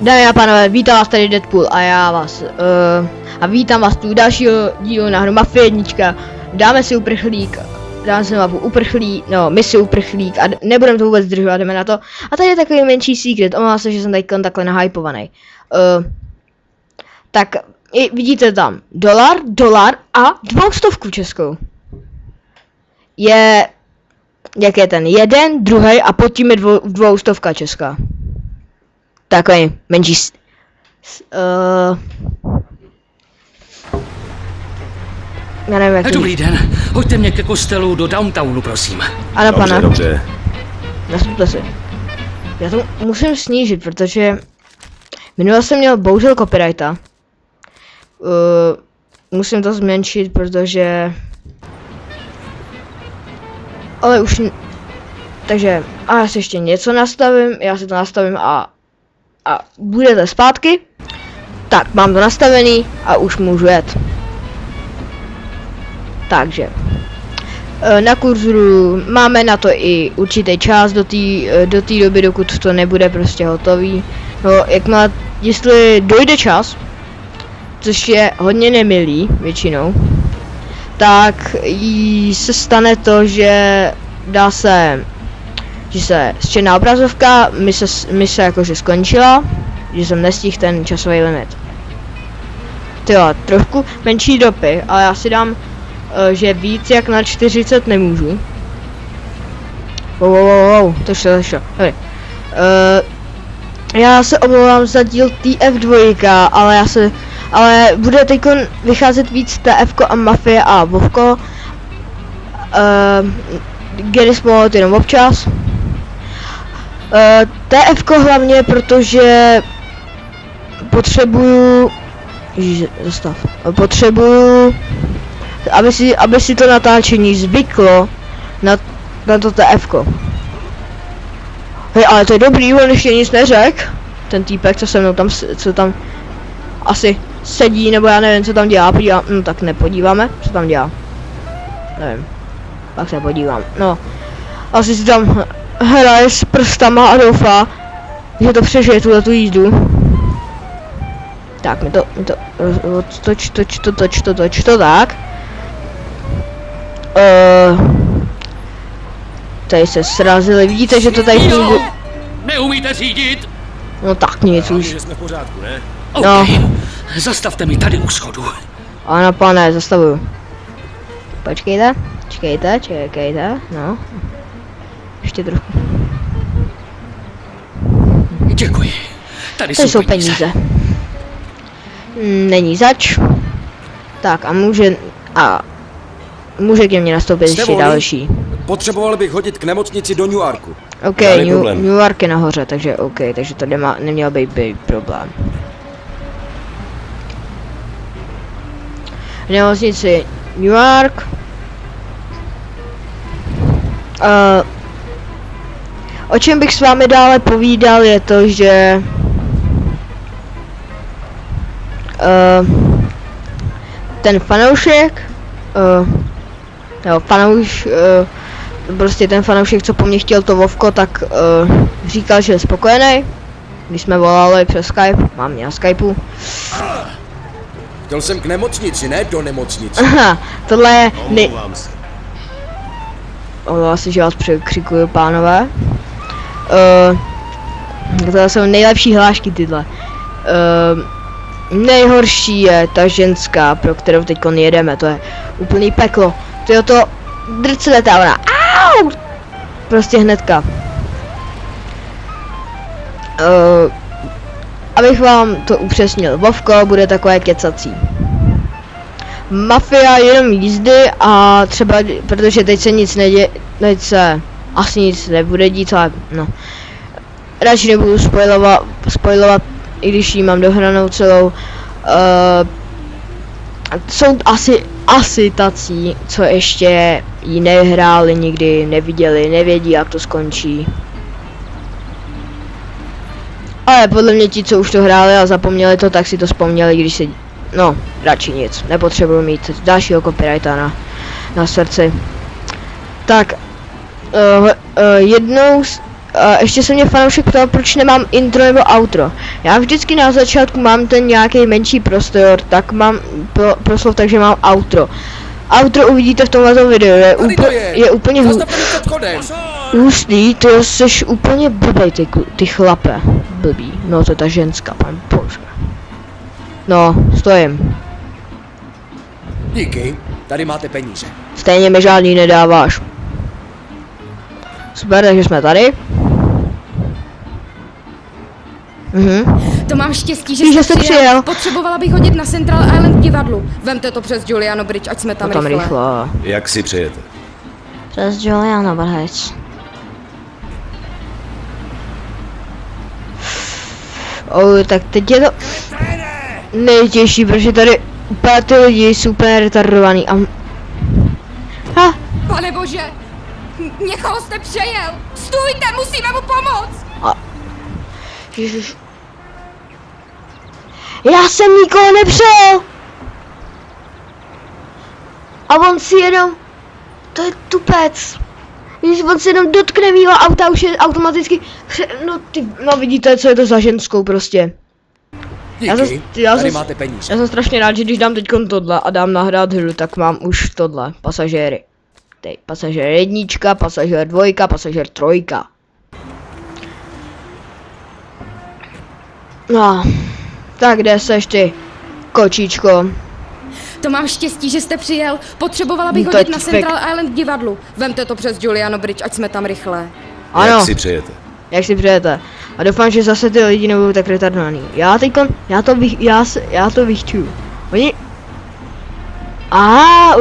Dámy a pánové, vítám vás tady Deadpool a já vás a vítám vás tu dalšího dílu na hru Mafie 1. Dáme si uprchlík, dáme si mapu uprchlík, no misi uprchlík a nebudeme to vůbec zdržovat, jdeme na to. A tady je takový menší secret, omlouvám se, že jsem tady takhle nahypovaný. Tak vidíte tam dolar a 200 českou. Je, jak je ten jeden, druhý a pod tím je 200 česká. Takový menší já nevím, jak Dobrý den, hoďte mě ke kostelu do downtownu, prosím. Ano, pane. Dobře. Nastupte si. Já to musím snížit, protože minule jsem měl bohužel copyrighta. Musím to zmenšit, protože ale už takže a já si ještě něco nastavím, já si to nastavím a budete zpátky. Tak, mám to nastavený a už můžu jet. Takže na kurzoru máme na to i určitý čas do té doby, dokud to nebude prostě hotový. No, jakmile, jestli dojde čas, což je hodně nemilý většinou, tak se stane to, že dá se, že se zčerná obrazovka, mise jakože skončila, že jsem nestihl ten časový limit. Tyjo, trošku menší dopy, ale já si dám, že víc jak na 40 nemůžu. To šlo. Já se omlouvám za díl TF2, ale bude teď vycházet víc TF a Mafie a Vovko. Gary Smallwood jenom občas. TF hlavně, protože potřebuju, aby si to natáčení zvyklo na to TF. Hej, ale to je dobrý, on ještě nic neřekl. Ten týpek, co se mnou tam, co tam asi sedí, nebo já nevím, co tam dělá, no tak nepodíváme, co tam dělá. Nevím, pak se podívám, no. Asi si tam hraje s prstama a doufá, že to přežije tu jízdu. Tak, mi to toč to tak. Tady se srazili, vidíte, že to tady funguje. Neumíte řídit? No tak nic už. Že jsme v pořádku, ne? No. Okay. Zastavte mi tady u schodu. Ano, pane, zastavuju. Počkejte, čekejte, no. Ještě trochu. Děkuji. Tady jsou peníze. Není zač. Tak a může ke mně nastoupit ještě další. Potřeboval bych hodit k nemocnici do Newarku. OK, Newark je nahoře, takže OK, takže to neměl být problém. V nemocnici Newark. O čem bych s vámi dále povídal je to, že ten fanoušek, prostě ten fanoušek, co po mně chtěl to Vovko, tak říkal, že je spokojený, když jsme volali přes Skype, mám mě na Skypeu. Chtěl jsem k nemocnici, ne do nemocnice. Aha, tohle je omlouvám se, že vás překřikuju, pánové. Tohle jsou nejlepší hlášky tyhle. Nejhorší je ta ženská, pro kterou teď jedeme, to je úplný peklo. Tyjo, to drcleta ona. Au! Prostě hnedka. Abych vám to upřesnil, Vovko bude takové kecací. Mafia jenom jízdy a třeba, protože teď se nic neděje, teď se asi nic nebude dít, ale no. Radši nebudu spoilovat, i když ji mám dohranou celou. Jsou asi tací, co ještě ji nehráli nikdy, neviděli, nevědí, jak to skončí. Ale podle mě ti, co už to hráli a zapomněli to, tak si to vzpomněli, když si... No, radši nic, nepotřebuji mít dalšího copyrighta na srdci. Tak, ještě se mě fanoušek ptal, proč nemám intro nebo outro. Já vždycky na začátku mám ten nějaký menší prostor, tak mám proslov, takže mám outro. Outro uvidíte v tomhle videu, je úplně hustý, ty jsi úplně blbej, ty chlape, blbý, no to je ta ženská, pan bože. No, stojím. Díky, tady máte peníze. Stejně mi žádný nedáváš. Super, takže jsme tady. To mám štěstí, že jste přijel. Potřebovala bych hodit na Central Island divadlu. Vemte to přes Giuliano Bridge, ať jsme tam rychle. Jak si přejete? Přes Giuliano Bridge. Tak teď je to nejtěžší, protože tady úplně ty lidi jsou úplně retardovaný a... Pane bože, někoho jste přejel. Stůjte, musíme mu pomoct. Ježiš. Já jsem nikoho nepřejel! A on si jenom... To je tupec. Když on se jenom dotkne mýho auta, už je automaticky... No vidíte, co je to za ženskou prostě. Díky, tady máte peníze. Já jsem strašně rád, že když dám teďkon tohle a dám nahrát hru, tak mám už tohle. Pasažéry. Tady pasažér 1, pasažér 2, pasažér 3. No, tak kde seš ty, kočičko? To mám štěstí, že jste přijel. Potřebovala bych hodit na Central Island divadlu. Vemte to přes Giuliano Bridge, ať jsme tam rychle. Ano. Jak si přejete? Jak si přejete? A doufám, že zase ty lidi nebudou tak retardovaný. Já to vychčuju. Oni...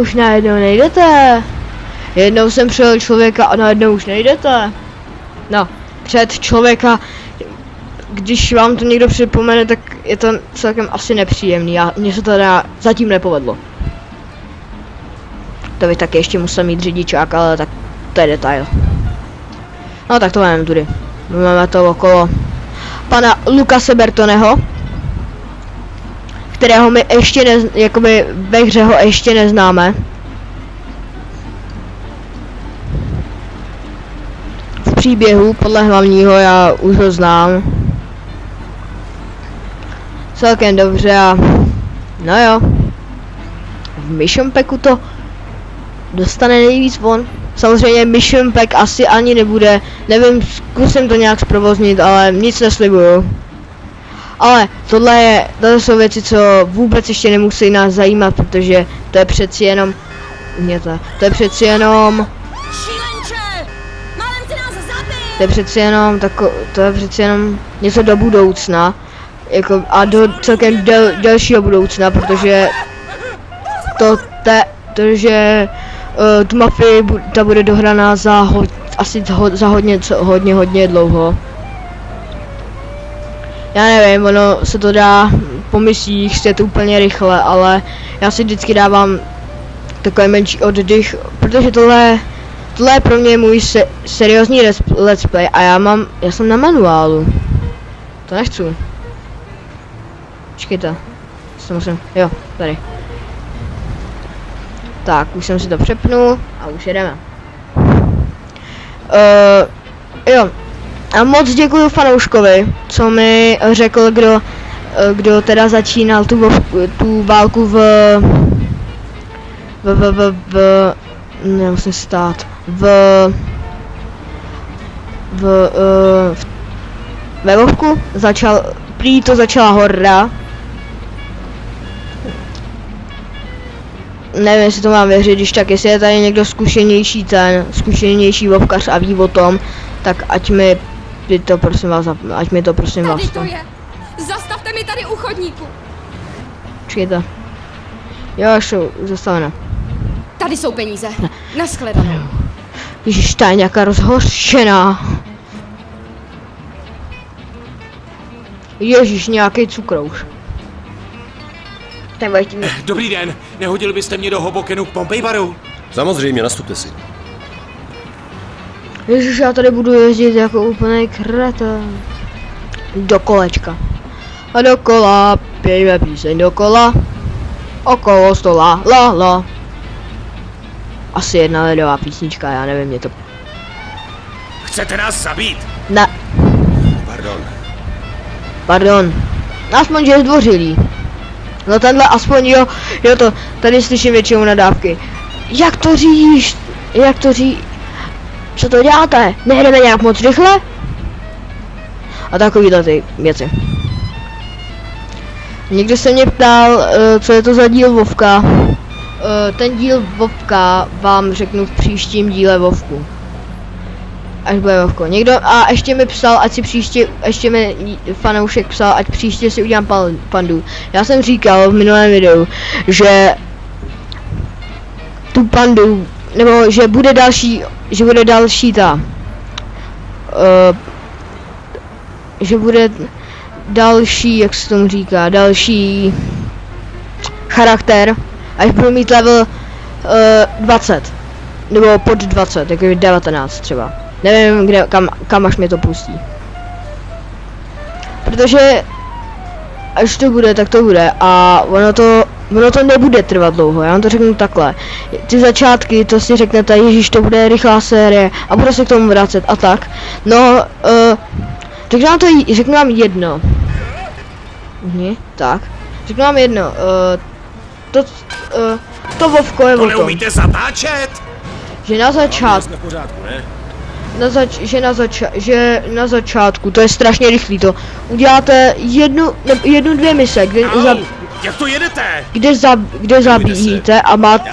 už najednou nejdete. Jednou jsem přijel člověka a najednou už nejdete. No, před člověka... Když vám to někdo připomene, tak je to celkem asi nepříjemný. Mně se to teda zatím nepovedlo. To bych taky ještě musel mít řidičák, ale tak to je detail. No tak to máme tudy. Máme to okolo pana Lucase Bertoneho, kterého my ještě jakoby ve hře ho ještě neznáme. V příběhu podle hlavního já už ho znám celkem dobře a no jo, v Mission Packu to dostane nejvíc von. Samozřejmě Mission Pack asi ani nebude, nevím, zkusím to nějak zprovoznit, ale nic neslibuju. Ale tohle jsou věci, co vůbec ještě nemusí nás zajímat, protože to je přeci jenom, to je přeci jenom, to je přeci jenom něco do budoucna. Jako, a do celkem delšího budoucna, protože tu mafii ta bude dohraná za hodně dlouho. Já nevím, ono se to dá po misích sjet úplně rychle, ale já si vždycky dávám takový menší oddych, protože tohle je pro mě můj seriózní let's play a já jsem na manuálu. To nechci. Počkejte, co musím, jo, tady. Tak, už jsem si to přepnul a už jedeme. Jo, a moc děkuji fanouškovi, co mi řekl, kdo teda začínal tu válku nemusím stát, ve Vovku prý to začala Horda. Nevím, jestli to mám věřit, když tak, jestli je tady někdo zkušenější vovkař a ví o tom, tak ať mi to prosím vás. Tady to je. Zastavte mi tady u chodníku. Počkejte. Jo, jsou zastaveno. Tady jsou peníze. Nashledanou. Ježiš, ta je nějaká rozhořčená. Ježiš, nějaký cukrouš. Dobrý den, nehodili byste mě do Hobokenu k Pompey baru? Samozřejmě, nastupte si. Ježiš, já tady budu jezdit jako úplnej kreten. Do kolečka. A dokola, pějme píseň dokola. Okolo stola, la. Asi jedna lidová písnička, já nevím, mě to... Chcete nás zabít? Ne, pardon. Aspoň, že je zdvořilý. No tenhle aspoň jo, to, tady slyším většinou nadávky. Jak to říš? Co to děláte? Nejedeme nějak moc rychle? A takovýhle ty věci. Někdo se mě ptal, co je to za díl Vovka. Ten díl Vovka vám řeknu v příštím díle Vovku. Až bude Vovko. Někdo, a ještě mi psal, ať si příště, ještě mi fanoušek psal, ať příště si udělám pandu. Já jsem říkal v minulém videu, že tu pandu, nebo že bude další ta, že bude další, jak se tomu říká, další charakter, až budu mít level 20, nebo pod 20, jako 19 třeba. Nevím, kam až mě to pustí. Protože až to bude, tak to bude a ono to nebude trvat dlouho, já vám to řeknu takhle. Ty začátky, to si řeknete, ježíš, to bude rychlá série a bude se k tomu vracet a tak. No, řeknu vám jedno. Tak, řeknu vám jedno, to Vovko je o tom. To neumíte zatáčet? Že na začátku, že na začátku, to je strašně rychlý, to uděláte jednu, dvě mise, Jak to jedete? kde zabíjíte a máte,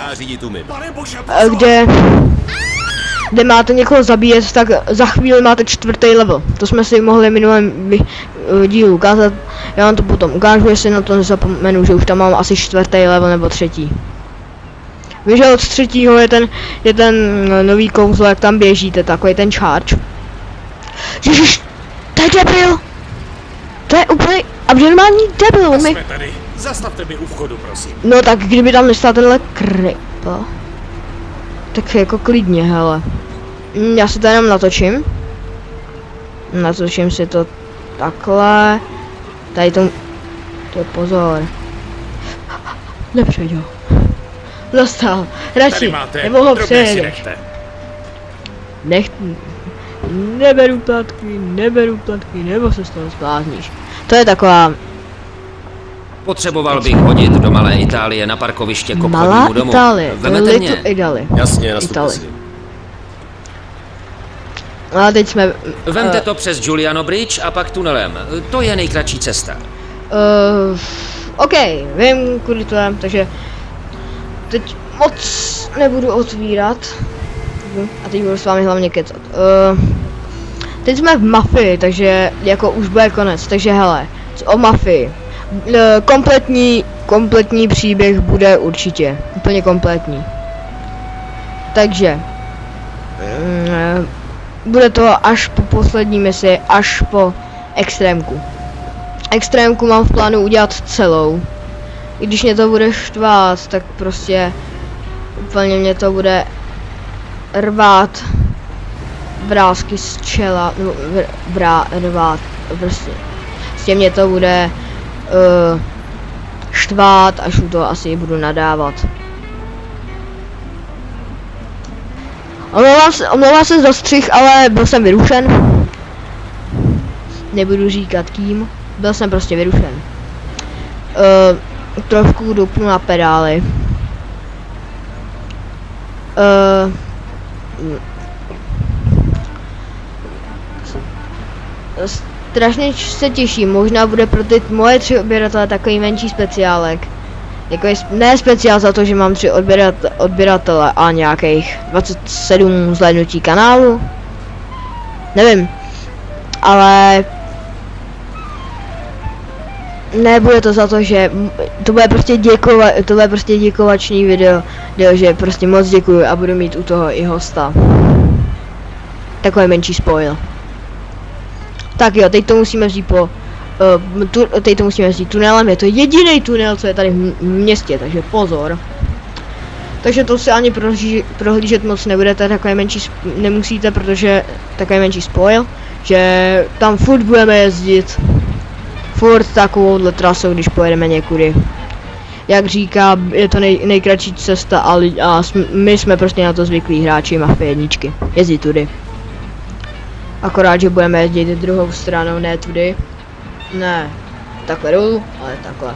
kde máte někoho zabíjet, tak za chvíli máte 4. level. To jsme si mohli minulém dílu ukázat, já vám to potom ukážu, jestli na to nezapomenu, že už tam mám asi 4. level nebo 3. Víš, že od 3. je ten nový kouzlo, jak tam běžíte, takový ten charge. Ježiš, to je debil! To je úplně abnormální debil, Jsme tady. Zastavte mi u vchodu, prosím. No tak kdyby tam nestál tenhle kripa, tak jako klidně, hele. Já si to jenom natočím. Natočím si to takhle. Tady to je pozor. Nepřejdu. Dostal, radši, nebo ho přejedeš. Neberu platky, nebo se z toho zblázníš. To je taková... Potřeboval bych hodit do Malé Itálie na parkoviště k obchodnímu domu. Itálie, Vemete mě? Itálie. Jasně, nastupuji si. A teď jsme... Vemte to přes Giuliano Bridge a pak tunelem. To je nejkratší cesta. OK, vím, kudy to je, takže... Teď moc nebudu otvírat. A teď budu s vámi hlavně kecat. Teď jsme v Mafii, takže jako už bude konec, takže hele, o Mafii. Kompletní příběh bude určitě, úplně kompletní. Takže bude to až po poslední misi, až po extrémku. Extrémku mám v plánu udělat celou. I když mě to bude štvát, tak prostě úplně mě to bude rvát vrásky z čela, nebo rvát, prostě. Prostě mě to bude štvát, až u toho asi budu nadávat. Omlouvám se za střih, ale byl jsem vyrušen. Nebudu říkat kým, byl jsem prostě vyrušen. Trošku dupnu na pedály. Strašně se těším, možná bude pro ty moje 3 odběratele takový menší speciálek. Jako je ne speciál za to, že mám 3 odběratele a nějakých 27 zhlédnutí kanálu. Nevím. Ale nebude to za to, že to bude prostě děkovační video, že prostě moc děkuju a budu mít u toho i hosta. Takový menší spoil. Tak jo, teď to musíme vzít tunelem, je to jediný tunel, co je tady v městě, takže pozor. Takže to si ani prohlížet moc nebudete, nemusíte, protože takový menší spoil, že tam furt budeme jezdit. Furt takovouhle trasou, když pojedeme někudy. Jak říká, je to nejkratší cesta a my jsme prostě na to zvyklí hráči Mafie 1. Jezdit tudy. Akorát, že budeme jezdit druhou stranou, ne tudy. Ne, takhle dolů, ale takhle.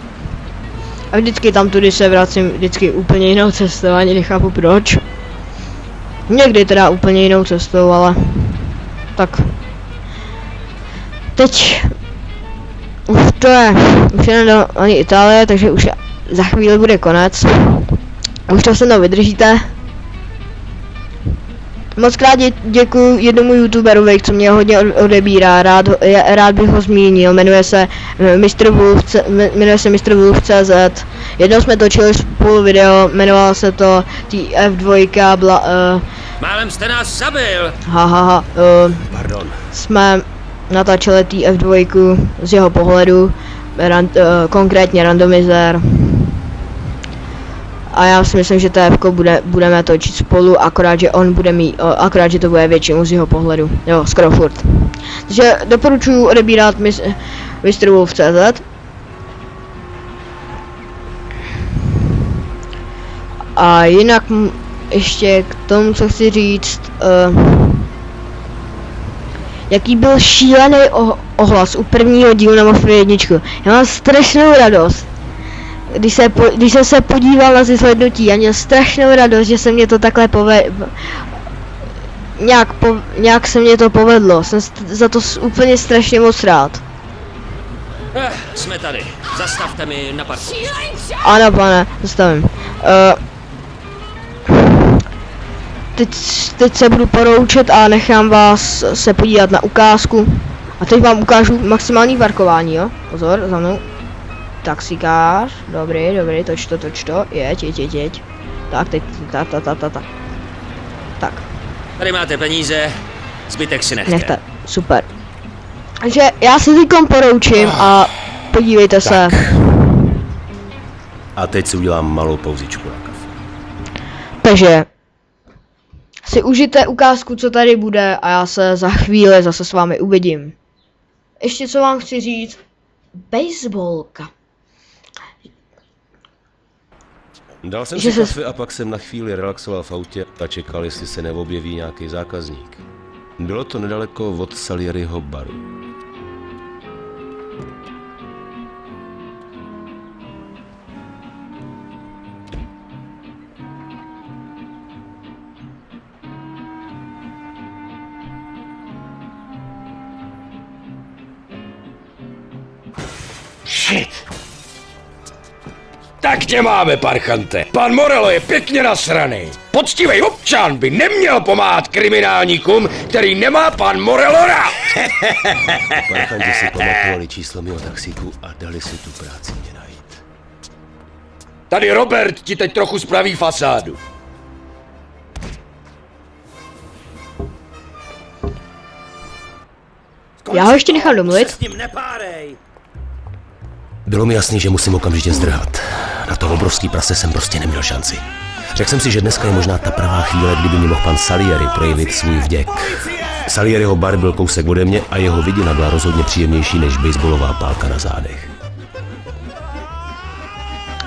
A vždycky tam tudy se vracím vždycky úplně jinou cestou, ani nechápu proč. Někdy teda úplně jinou cestou, ale tak. Teď už je ani Itálie, takže už za chvíli bude konec. Už to se mnou vydržíte. Moc krát děkuji jednomu youtuberovi, co mě hodně odebírá, rád bych ho zmínil, jmenuje se Mr. Wolf.cz. Jednou jsme točili spolu video, jmenovalo se to TF2 Málem jste nás zabil! Pardon. Jsme natáčeli TF2 z jeho pohledu, konkrétně randomizer. A já si myslím, že TF budeme točit spolu, akorát, že to bude většinou z jeho pohledu. Jo, skoro furt. Takže doporučuji odebírat Mr. Wolf.cz. A jinak ještě k tomu, co chci říct, jaký byl šílený ohlas u prvního dílu na Mafii 1. Já mám strašnou radost. Když jsem se podíval na zhlédnutí, já měl strašnou radost, že se mě to takhle povedlo. Nějak se mě to povedlo, jsem za to úplně strašně moc rád. Jsme tady. Zastavte mi na parkovišti. Ano, pane, zastavím. Teď se budu poroučet a nechám vás se podívat na ukázku. A teď vám ukážu maximální parkování, jo? Pozor, za mnou. Taxikář, dobrý, toč to, jeď. Tak, teď, tak. Tady máte peníze, zbytek si nechte. Super. Takže já se teďkom poroučím a podívejte se. A teď si udělám malou pauzičku na kafe. Takže si užijte ukázku, co tady bude, a já se za chvíli zase s vámi uvidím. Ještě co vám chci říct, baseballka. Dal jsem si kafe a pak jsem na chvíli relaxoval v autě a čekal, jestli se neobjeví nějaký zákazník. Bylo to nedaleko od Salieriho baru. Shit! Tak tě máme, parchante. Pan Morello je pěkně nasraný. Poctivý občan by neměl pomáhat kriminálníkům, který nemá pan Morello rád. Parchanti si pamatovali číslo mého taxíku a dali si tu práci mě najít. Tady Robert ti teď trochu spraví fasádu. Já ho ještě nechám domluvit. S tím nepárej. Bylo mi jasný, že musím okamžitě zdrhat. Na to obrovský prase jsem prostě neměl šanci. Řekl jsem si, že dneska je možná ta pravá chvíle, kdyby mi mohl pan Salieri projevit svůj vděk. Salieriho bar byl kousek ode mě a jeho vidina byla rozhodně příjemnější než baseballová pálka na zádech.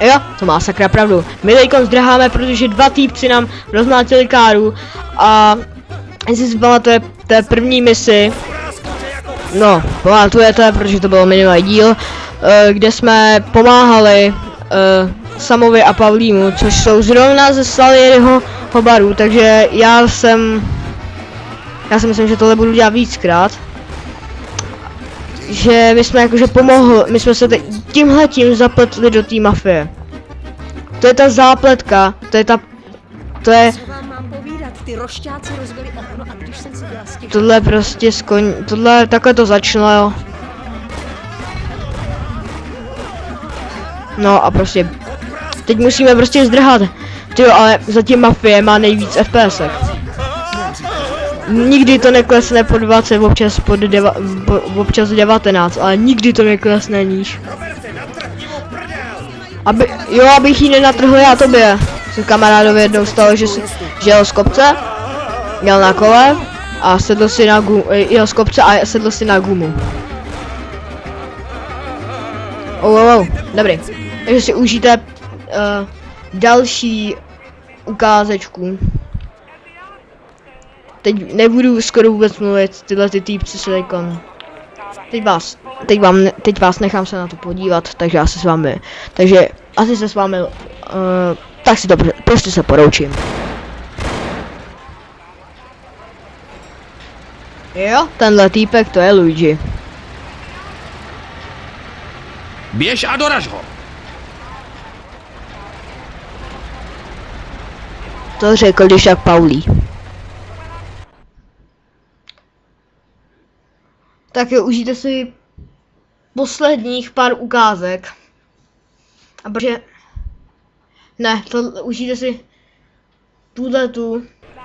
Jo, to má sakra pravdu. My teďkom zdrháme, protože dva týpci nám rozmlátili káru a jestli si pamatuje té první misi, no, pamatujete, protože to bylo minulý díl, kde jsme pomáhali Samovi a Pavlímu, což jsou zrovna ze Salieriho baru, takže já si myslím, že tohle budu dělat víckrát. Že my jsme jakože pomohli, my jsme se tímhletím zapletli do té mafie. To je ta zápletka, to je... Co vám mám povídat, ty rošťáci rozbili okno a když jsem si dělala z těch... Tohle prostě takhle to začalo, jo. No a prostě, teď musíme prostě zdrhat. Tyjo, ale zatím mafie má nejvíc FPSek. Nikdy to neklesne po 20, občas 19, ale nikdy to neklesne níž. Abych jí nenatrhl já tobě. Se kamarádovi jednou stalo, že jel z kopce, jel na kole a sedl si na jel z kopce a sedl si na gumu. Dobrý. Takže si užijte další ukázečku. teď nebudu skoro vůbec mluvit, tyhle ty týpci se teďkon. Teď vás nechám se na to podívat, takže asi s vámi, tak si to prostě se poroučím. Jo, tenhle týpek, to je Luigi. Běž a doraž ho! To řekl když tak Paulí. Tak jo, užijte si posledních pár ukázek. A protože... Ne, užijte si tu.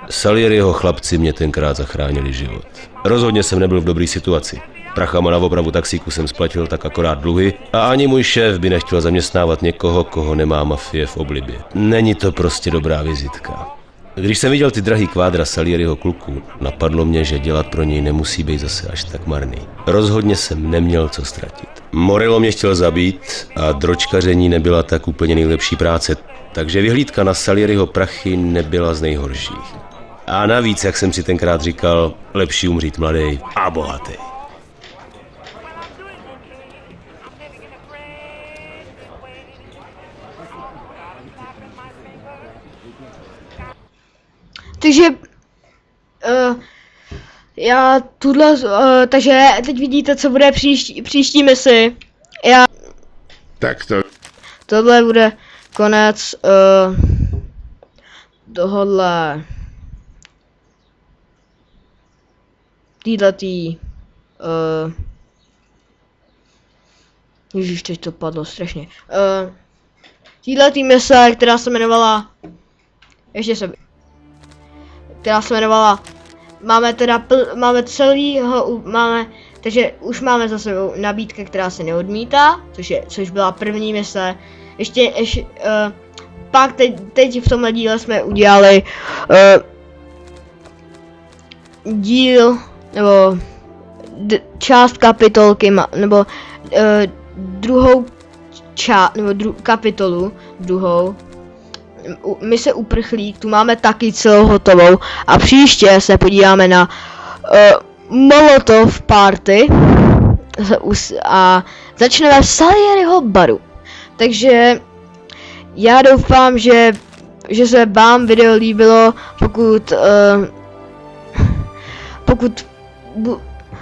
Salieriho chlapci mě tenkrát zachránili život. Rozhodně jsem nebyl v dobré situaci. Prachama na opravu taxíku jsem splatil tak akorát dluhy a ani můj šéf by nechtěl zaměstnávat někoho, koho nemá mafie v oblibě. Není to prostě dobrá vizitka. Když jsem viděl ty drahý kvádra Salieriho kluků, napadlo mě, že dělat pro něj nemusí být zase až tak marný. Rozhodně jsem neměl co ztratit. Morello mě chtěl zabít a dročkaření nebyla tak úplně nejlepší práce, takže vyhlídka na Salieriho prachy nebyla z nejhorších. A navíc, jak jsem si tenkrát říkal, lepší umřít mladý a bohatý. Takže takže teď vidíte, co bude příští misi. Tak to... Tohle bude konec tohodle týhletý ježiš, teď to padlo strašně. Týhletý mise, která se jmenovala takže už máme za sebou nabídka, která se neodmítá, což byla první mise. Pak teď v tomhle díle jsme udělali díl, nebo část kapitolky, nebo kapitolu druhou. Mise uprchlík, tu máme taky celou hotovou a příště se podíváme na Molotov party a začneme v Salieriho baru. Takže já doufám, že se vám video líbilo,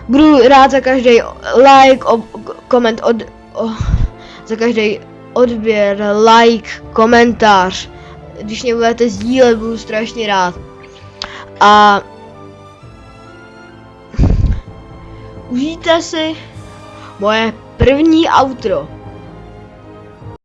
budu rád za každý like, koment, za každý odběr, like, komentář. Když mě budete sdílet, budu strašně rád. A užijte si moje první outro.